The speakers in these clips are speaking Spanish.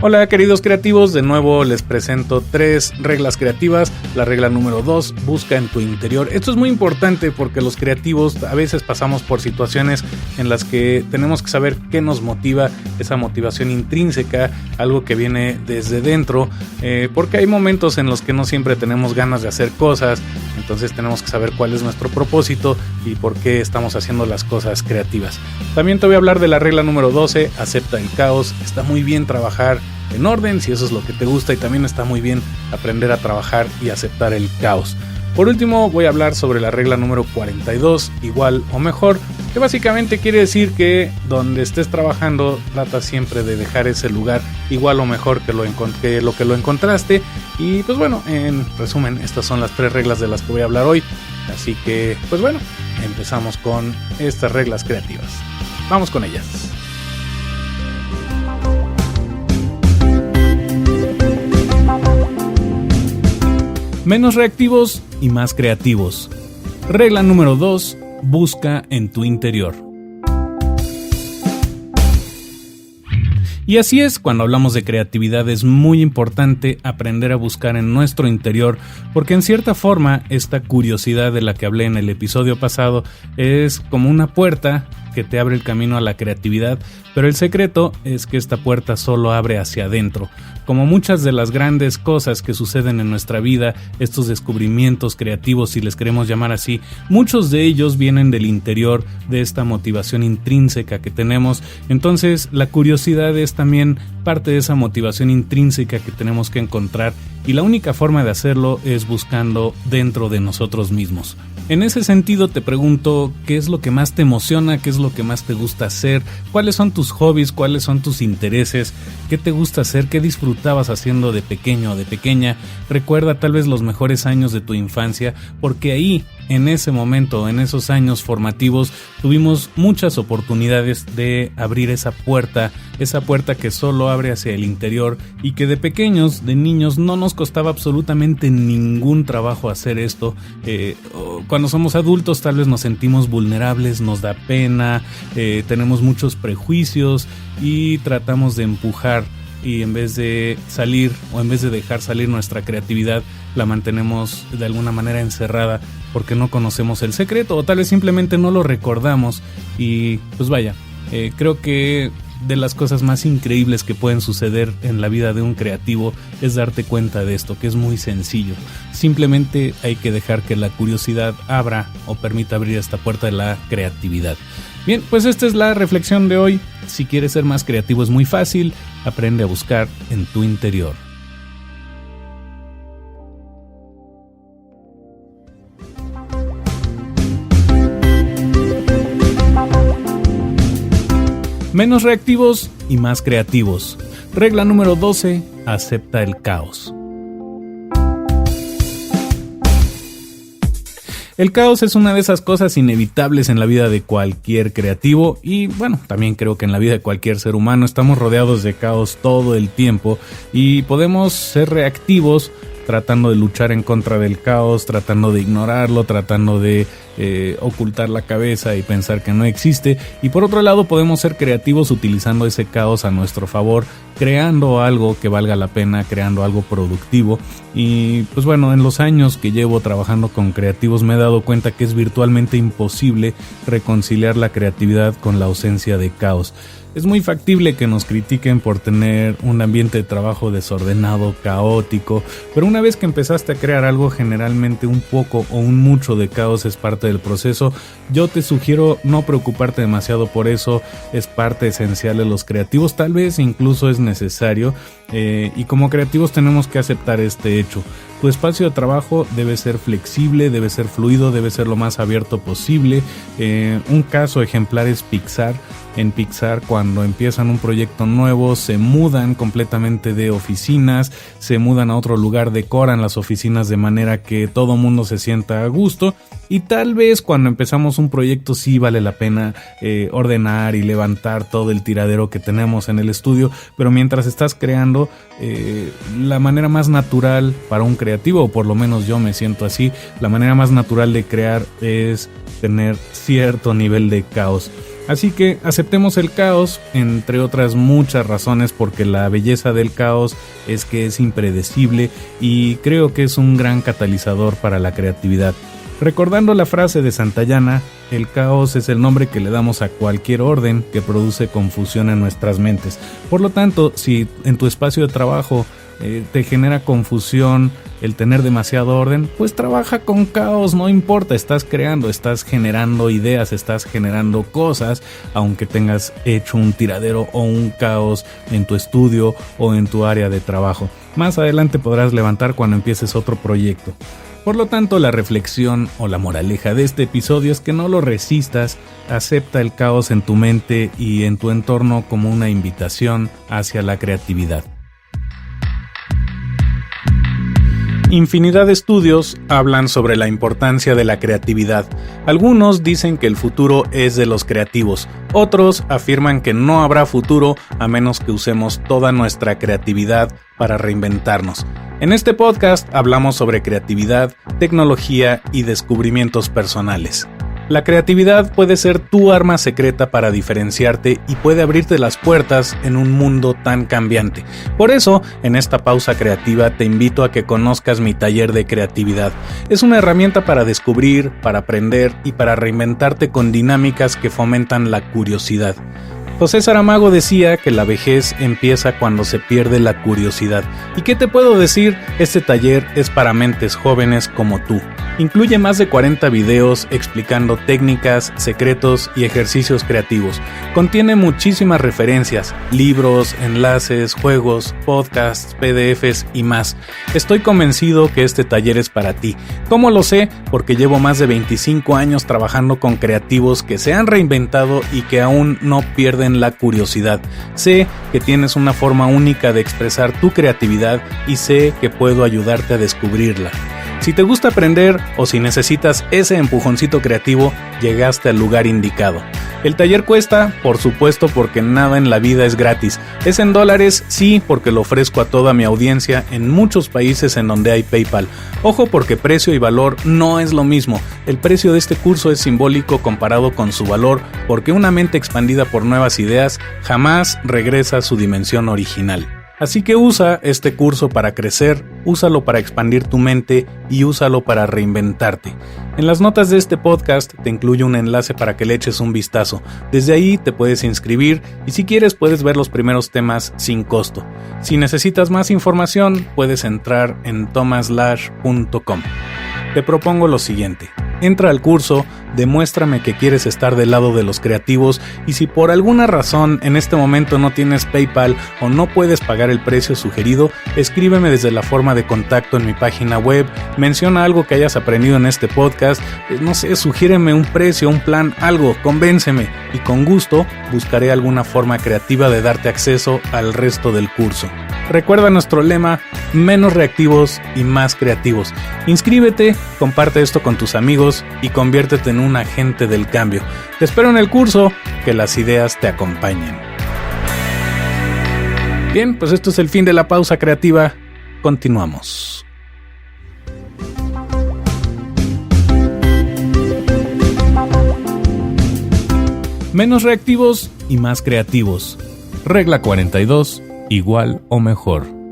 Hola queridos creativos, de nuevo les presento 3 reglas creativas. La regla número 2, busca en tu interior. Esto es muy importante porque los creativos a veces pasamos por situaciones en las que tenemos que saber qué nos motiva, esa motivación intrínseca, algo que viene desde dentro, porque hay momentos en los que no siempre tenemos ganas de hacer cosas, entonces tenemos que saber cuál es nuestro propósito y por qué estamos haciendo las cosas creativas. También te voy a hablar de la regla número 12, acepta el caos. Está muy bien trabajar en orden si eso es lo que te gusta, y también está muy bien aprender a trabajar y aceptar el caos. Por último voy a hablar sobre la regla número 42, igual o mejor, que básicamente quiere decir que donde estés trabajando trata siempre de dejar ese lugar igual o mejor que lo que lo encontraste. Y pues bueno, en resumen, estas son las 3 reglas de las que voy a hablar hoy, así que pues bueno, empezamos con estas reglas creativas. Vamos con ellas. Menos reactivos y más creativos. Regla número 2. Busca en tu interior. Y así es, cuando hablamos de creatividad es muy importante aprender a buscar en nuestro interior, porque en cierta forma esta curiosidad de la que hablé en el episodio pasado es como una puerta que te abre el camino a la creatividad, pero el secreto es que esta puerta solo abre hacia adentro. Como muchas de las grandes cosas que suceden en nuestra vida, estos descubrimientos creativos, si les queremos llamar así, muchos de ellos vienen del interior, de esta motivación intrínseca que tenemos. Entonces, la curiosidad es también parte de esa motivación intrínseca que tenemos que encontrar, y la única forma de hacerlo es buscando dentro de nosotros mismos. En ese sentido te pregunto, ¿qué es lo que más te emociona? ¿Qué es lo que más te gusta hacer? ¿Cuáles son tus hobbies? ¿Cuáles son tus intereses? ¿Qué te gusta hacer? ¿Qué disfrutabas haciendo de pequeño o de pequeña? Recuerda tal vez los mejores años de tu infancia, porque ahí, en ese momento, en esos años formativos, tuvimos muchas oportunidades de abrir esa puerta que solo abre hacia el interior, y que de pequeños, de niños, no nos costaba absolutamente ningún trabajo hacer esto. Cuando somos adultos tal vez nos sentimos vulnerables, nos da pena, tenemos muchos prejuicios y tratamos de empujar, y en vez de salir o en vez de dejar salir nuestra creatividad, la mantenemos de alguna manera encerrada porque no conocemos el secreto, o tal vez simplemente no lo recordamos. Y pues vaya, creo que de las cosas más increíbles que pueden suceder en la vida de un creativo es darte cuenta de esto, que es muy sencillo. Simplemente hay que dejar que la curiosidad abra o permita abrir esta puerta de la creatividad. Bien, pues esta es la reflexión de hoy. Si quieres ser más creativo es muy fácil, aprende a buscar en tu interior. Menos reactivos y más creativos. Regla número 12. Acepta el caos. El caos es una de esas cosas inevitables en la vida de cualquier creativo, y bueno, también creo que en la vida de cualquier ser humano. Estamos rodeados de caos todo el tiempo y podemos ser reactivos tratando de luchar en contra del caos, tratando de ignorarlo, tratando de ocultar la cabeza y pensar que no existe. Y por otro lado podemos ser creativos utilizando ese caos a nuestro favor, creando algo que valga la pena, creando algo productivo. Y pues bueno, en los años que llevo trabajando con creativos me he dado cuenta que es virtualmente imposible reconciliar la creatividad con la ausencia de caos. Es muy factible que nos critiquen por tener un ambiente de trabajo desordenado, caótico, pero una vez que empezaste a crear algo, generalmente un poco o un mucho de caos es parte del proceso. Yo te sugiero no preocuparte demasiado por eso, es parte esencial de los creativos, tal vez incluso es necesario, y como creativos tenemos que aceptar este hecho. Tu espacio de trabajo debe ser flexible, debe ser fluido, debe ser lo más abierto posible. Un caso ejemplar es Pixar. En Pixar, cuando empiezan un proyecto nuevo, se mudan completamente de oficinas, se mudan a otro lugar, decoran las oficinas de manera que todo mundo se sienta a gusto. Y tal vez cuando empezamos un proyecto sí vale la pena ordenar y levantar todo el tiradero que tenemos en el estudio, pero mientras estás creando, la manera más natural para un creativo, o por lo menos yo me siento así, la manera más natural de crear es tener cierto nivel de caos. Así que aceptemos el caos, entre otras muchas razones, porque la belleza del caos es que es impredecible y creo que es un gran catalizador para la creatividad. Recordando la frase de Santayana, el caos es el nombre que le damos a cualquier orden que produce confusión en nuestras mentes. Por lo tanto, si en tu espacio de trabajo te genera confusión el tener demasiado orden, pues trabaja con caos, no importa, estás creando, estás generando ideas, estás generando cosas, aunque tengas hecho un tiradero o un caos en tu estudio o en tu área de trabajo. Más adelante podrás levantar cuando empieces otro proyecto. Por lo tanto, la reflexión o la moraleja de este episodio es que no lo resistas, acepta el caos en tu mente y en tu entorno como una invitación hacia la creatividad. Infinidad de estudios hablan sobre la importancia de la creatividad. Algunos dicen que el futuro es de los creativos, otros afirman que no habrá futuro a menos que usemos toda nuestra creatividad para reinventarnos. En este podcast hablamos sobre creatividad, tecnología y descubrimientos personales. La creatividad puede ser tu arma secreta para diferenciarte y puede abrirte las puertas en un mundo tan cambiante. Por eso, en esta pausa creativa te invito a que conozcas mi taller de creatividad. Es una herramienta para descubrir, para aprender y para reinventarte con dinámicas que fomentan la curiosidad. José Saramago decía que la vejez empieza cuando se pierde la curiosidad. ¿Y qué te puedo decir? Este taller es para mentes jóvenes como tú. Incluye más de 40 videos explicando técnicas, secretos y ejercicios creativos. Contiene muchísimas referencias, libros, enlaces, juegos, podcasts, PDFs y más. Estoy convencido que este taller es para ti. ¿Cómo lo sé? Porque llevo más de 25 años trabajando con creativos que se han reinventado y que aún no pierden la curiosidad. Sé que tienes una forma única de expresar tu creatividad y sé que puedo ayudarte a descubrirla. Si te gusta aprender o si necesitas ese empujoncito creativo, llegaste al lugar indicado. El taller cuesta, por supuesto, porque nada en la vida es gratis. Es en dólares, sí, porque lo ofrezco a toda mi audiencia en muchos países en donde hay PayPal. Ojo, porque precio y valor no es lo mismo. El precio de este curso es simbólico comparado con su valor, porque una mente expandida por nuevas ideas jamás regresa a su dimensión original. Así que usa este curso para crecer, úsalo para expandir tu mente y úsalo para reinventarte. En las notas de este podcast te incluyo un enlace para que le eches un vistazo. Desde ahí te puedes inscribir y si quieres puedes ver los primeros temas sin costo. Si necesitas más información puedes entrar en thomaslash.com. Te propongo lo siguiente. Entra al curso, demuéstrame que quieres estar del lado de los creativos y si por alguna razón en este momento no tienes PayPal o no puedes pagar el precio sugerido, escríbeme desde la forma de contacto en mi página web, menciona algo que hayas aprendido en este podcast, no sé, sugiéreme un precio, un plan, algo, convénceme y con gusto buscaré alguna forma creativa de darte acceso al resto del curso. Recuerda nuestro lema, menos reactivos y más creativos. Inscríbete, comparte esto con tus amigos y conviértete en un agente del cambio. Te espero en el curso, que las ideas te acompañen. Bien, pues esto es el fin de la pausa creativa. Continuamos. Menos reactivos y más creativos. Regla 42. Igual o mejor.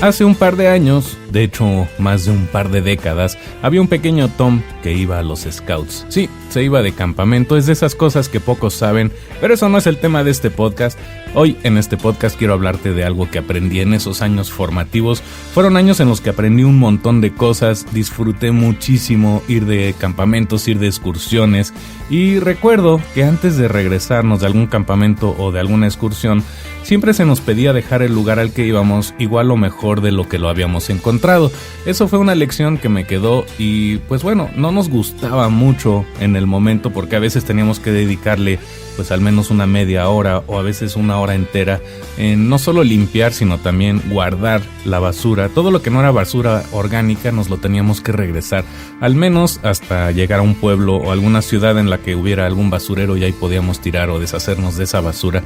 Hace un par de años, de hecho más de un par de décadas, había un pequeño Tom que iba a los Scouts. Sí, se iba de campamento, es de esas cosas que pocos saben, pero eso no es el tema de este podcast. Hoy en este podcast quiero hablarte de algo que aprendí en esos años formativos. Fueron años en los que aprendí un montón de cosas, disfruté muchísimo ir de campamentos, ir de excursiones y recuerdo que antes de regresarnos de algún campamento o de alguna excursión, siempre se nos pedía dejar el lugar al que íbamos igual o mejor de lo que lo habíamos encontrado. Eso fue una lección que me quedó y pues bueno, no nos gustaba mucho en el momento porque a veces teníamos que dedicarle pues al menos una media hora o a veces una hora entera en no solo limpiar, sino también guardar la basura. Todo lo que no era basura orgánica nos lo teníamos que regresar, al menos hasta llegar a un pueblo o alguna ciudad en la que hubiera algún basurero y ahí podíamos tirar o deshacernos de esa basura.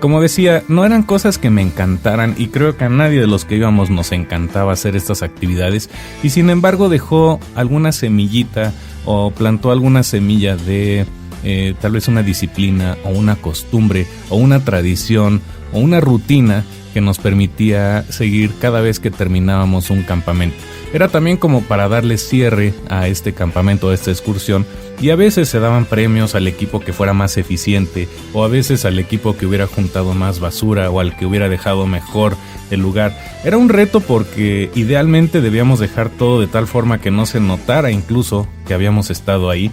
Como decía, no eran cosas que me encantaran y creo que a nadie de los que íbamos nos encantaba hacer estas actividades, y sin embargo dejó alguna semillita o plantó alguna semilla de tal vez una disciplina o una costumbre o una tradición o una rutina que nos permitía seguir cada vez que terminábamos un campamento. Era también como para darle cierre a este campamento, a esta excursión, y a veces se daban premios al equipo que fuera más eficiente, o a veces al equipo que hubiera juntado más basura o al que hubiera dejado mejor el lugar. Era un reto porque idealmente debíamos dejar todo de tal forma que no se notara incluso que habíamos estado ahí.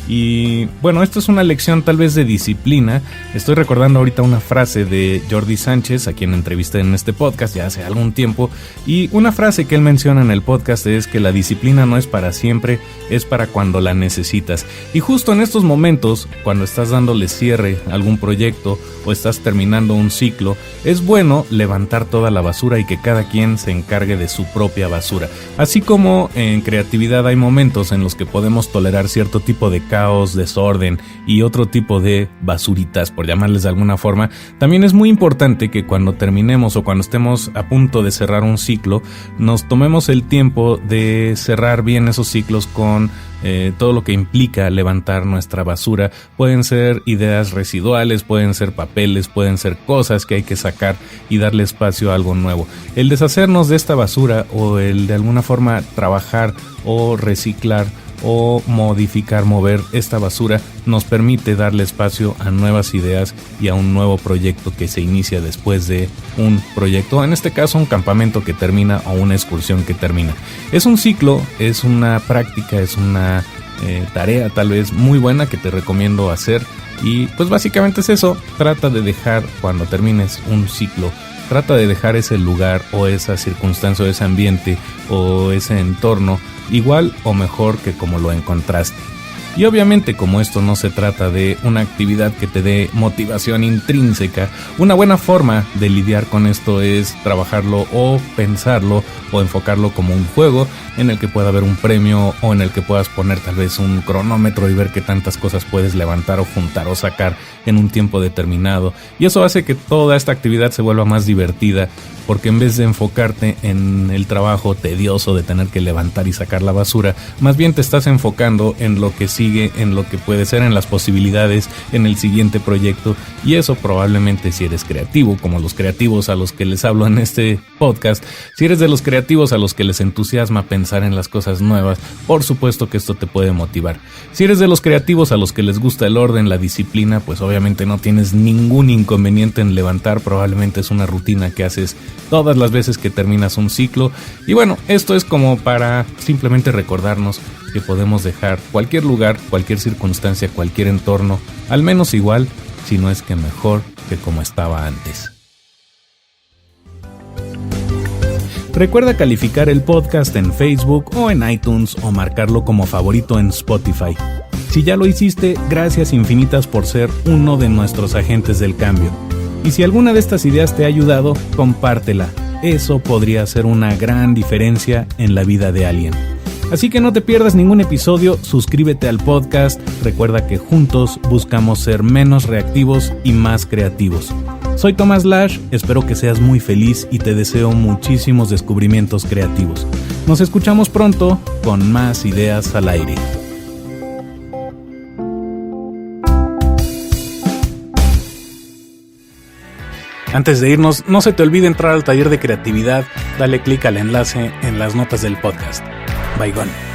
Y bueno, esto es una lección tal vez de disciplina. Estoy recordando ahorita una frase de Jordi Sánchez, a quien entrevisté en este podcast ya hace algún tiempo, y una frase que él menciona en el podcast es que la disciplina no es para siempre, es para cuando la necesitas. Y justo en estos momentos, cuando estás dándole cierre a algún proyecto o estás terminando un ciclo, es bueno levantar toda la basura y que cada quien se encargue de su propia basura. Así como en creatividad hay momentos en los que podemos tolerar cierto tipo de caos, desorden y otro tipo de basuritas, por llamarles de alguna forma, también es muy importante que cuando terminemos o cuando estemos a punto de cerrar un ciclo, nos tomemos el tiempo de cerrar bien esos ciclos con todo lo que implica levantar nuestra basura. Pueden ser ideas residuales, pueden ser papeles, pueden ser cosas que hay que sacar y darle espacio a algo nuevo. El deshacernos de esta basura o el de alguna forma trabajar o reciclar o modificar, mover esta basura, nos permite darle espacio a nuevas ideas y a un nuevo proyecto que se inicia después de un proyecto, en este caso un campamento que termina o una excursión que termina. Es un ciclo, es una práctica, es una tarea tal vez muy buena que te recomiendo hacer, y pues básicamente es eso. Trata de dejar, cuando termines un ciclo, trata de dejar ese lugar o esa circunstancia o ese ambiente o ese entorno igual o mejor que como lo encontraste. Y obviamente, como esto no se trata de una actividad que te dé motivación intrínseca, una buena forma de lidiar con esto es trabajarlo o pensarlo o enfocarlo como un juego en el que pueda haber un premio o en el que puedas poner tal vez un cronómetro y ver qué tantas cosas puedes levantar o juntar o sacar en un tiempo determinado. Y eso hace que toda esta actividad se vuelva más divertida, porque en vez de enfocarte en el trabajo tedioso de tener que levantar y sacar la basura, más bien te estás enfocando en lo que sigue, en lo que puede ser, en las posibilidades, en el siguiente proyecto. Y eso probablemente, si eres creativo, como los creativos a los que les hablo en este podcast, si eres de los creativos a los que les entusiasma pensar en las cosas nuevas, por supuesto que esto te puede motivar. Si eres de los creativos a los que les gusta el orden, la disciplina, pues obviamente no tienes ningún inconveniente en levantar. Probablemente es una rutina que haces todas las veces que terminas un ciclo. Y bueno, esto es como para simplemente recordarnos que podemos dejar cualquier lugar, cualquier circunstancia, cualquier entorno, al menos igual, si no es que mejor que como estaba antes. Recuerda calificar el podcast en Facebook o en iTunes o marcarlo como favorito en Spotify. Si ya lo hiciste, gracias infinitas por ser uno de nuestros agentes del cambio. Y si alguna de estas ideas te ha ayudado, compártela. Eso podría hacer una gran diferencia en la vida de alguien. Así que no te pierdas ningún episodio, suscríbete al podcast. Recuerda que juntos buscamos ser menos reactivos y más creativos. Soy Tomás Lash, espero que seas muy feliz y te deseo muchísimos descubrimientos creativos. Nos escuchamos pronto con más ideas al aire. Antes de irnos, no se te olvide entrar al taller de creatividad, dale clic al enlace en las notas del podcast. Bye, gone.